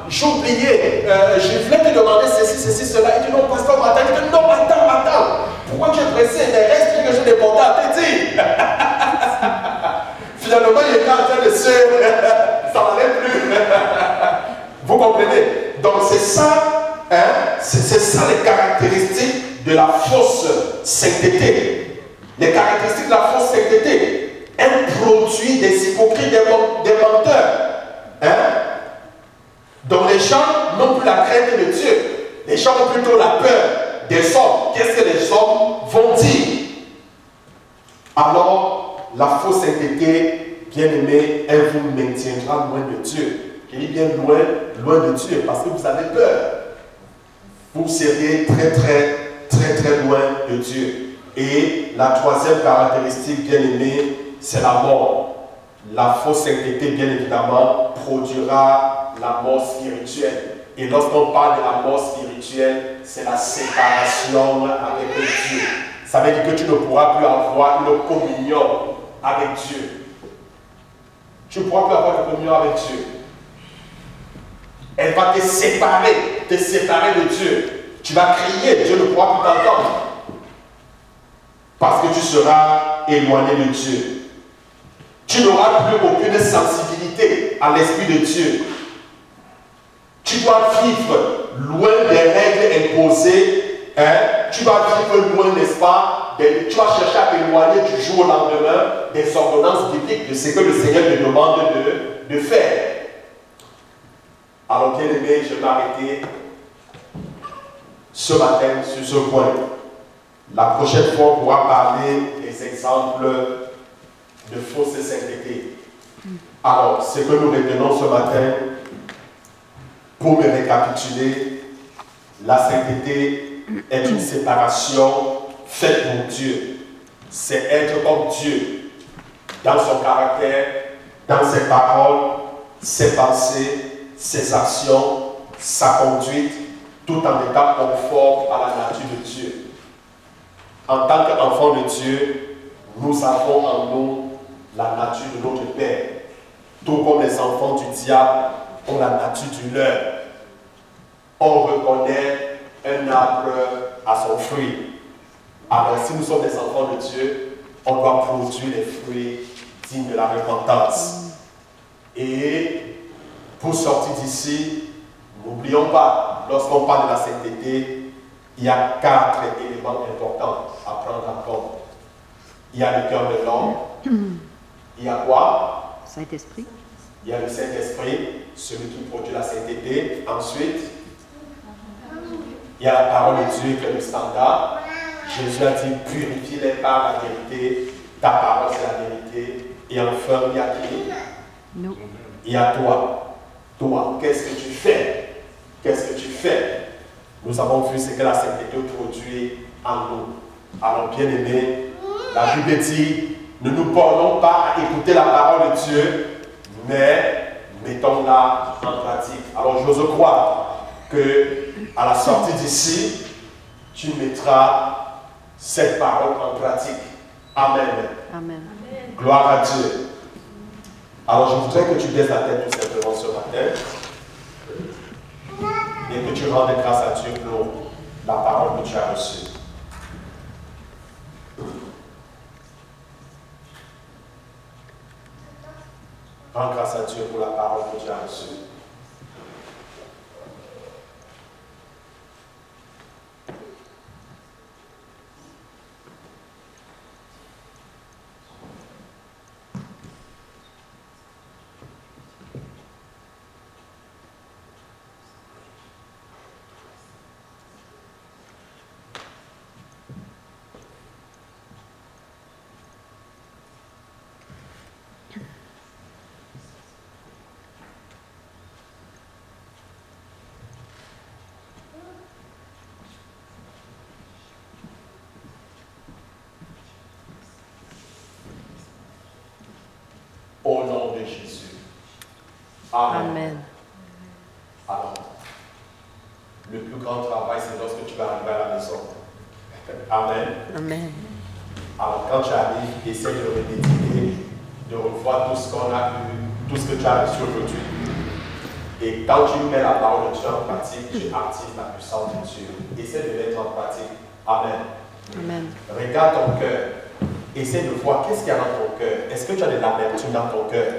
j'ai oublié, je voulais te demander ceci, cela. Il dit non, pasteur Martin. Il dit non, attends. Pourquoi tu es pressé? Mais reste quelque chose d'important à te dire. Finalement, il était en train de se. Ça n'allait plus. Vous comprenez? Donc, c'est ça, c'est ça les caractéristiques de la fausse sainteté. Les caractéristiques de la fausse sainteté. Un produit des hypocrites, des menteurs. Donc, les gens n'ont plus la crainte de Dieu. Les gens ont plutôt la peur des hommes. Qu'est-ce que les hommes vont dire? Alors, la fausse sainteté, bien-aimé, elle vous maintiendra loin de Dieu. Il est bien loin de Dieu, parce que vous avez peur. Vous seriez très loin de Dieu. Et la troisième caractéristique, bien-aimé, c'est la mort. La fausse sainteté, bien évidemment, produira la mort spirituelle. Et lorsqu'on parle de la mort spirituelle, c'est la séparation avec Dieu. Ça veut dire que tu ne pourras plus avoir une communion avec Dieu. Tu ne pourras plus avoir une communion avec Dieu. Elle va te séparer de Dieu. Tu vas crier, Dieu ne pourra plus t'entendre. Parce que tu seras éloigné de Dieu. Tu n'auras plus aucune sensibilité à l'Esprit de Dieu. Tu dois vivre loin des règles imposées. Tu dois vivre loin, n'est-ce pas? Tu vas chercher à t'éloigner du jour au lendemain des ordonnances bibliques, de ce que le Seigneur te demande de faire. Alors, bien aimé, je vais m'arrêter ce matin sur ce point. La prochaine fois, on pourra parler des exemples de fausse sainteté. Alors, ce que nous retenons ce matin, pour me récapituler, la sainteté est une séparation faite pour Dieu. C'est être comme Dieu, dans son caractère, dans ses paroles, ses pensées, ses actions, sa conduite, tout en étant conforme à la nature de Dieu. En tant qu'enfant de Dieu, nous avons en nous la nature de notre Père. Tout comme les enfants du diable ont la nature du leur. On reconnaît un arbre à son fruit. Alors si nous sommes des enfants de Dieu, on doit produire les fruits dignes de la repentance. Et pour sortir d'ici, n'oublions pas, lorsqu'on parle de la sainteté, il y a 4 éléments importants à prendre en compte. Il y a le cœur de l'homme. Il y a quoi? Saint-Esprit. Il y a le Saint-Esprit, celui qui produit la sainteté. Ensuite, il y a la parole de Dieu qui est le standard. Jésus a dit, purifie-les par la vérité. Ta parole, c'est la vérité. Et enfin, il y a qui? Nous. Il y a toi. Toi, qu'est-ce que tu fais? Qu'est-ce que tu fais? Nous avons vu ce que la sainteté produit en nous. Alors, bien aimé, la Bible dit, ne nous bornons pas à écouter la parole de Dieu, mais mettons-la en pratique. Alors, j'ose croire que à la sortie d'ici, tu mettras cette parole en pratique. Amen. Amen. Gloire à Dieu. Alors, je voudrais que tu baisses la tête tout simplement ce matin et que tu rendes grâce à Dieu pour la parole que tu as reçue. Rends grâce à Dieu pour la parole que tu as reçue. Au nom de Jésus. Amen. Amen. Alors, le plus grand travail, c'est lorsque tu vas arriver à la maison. Amen. Amen. Alors, quand tu arrives, essaie de reméditer, de revoir tout ce qu'on a vu, tout ce que tu as reçu aujourd'hui. Et quand tu mets la parole de Dieu en pratique, tu actives la puissance de Dieu. Essaie de mettre en pratique. Amen. Amen. Regarde ton cœur. Essaie de voir qu'est-ce qu'il y a dans ton cœur. Est-ce que tu as de l'amertume dans ton cœur?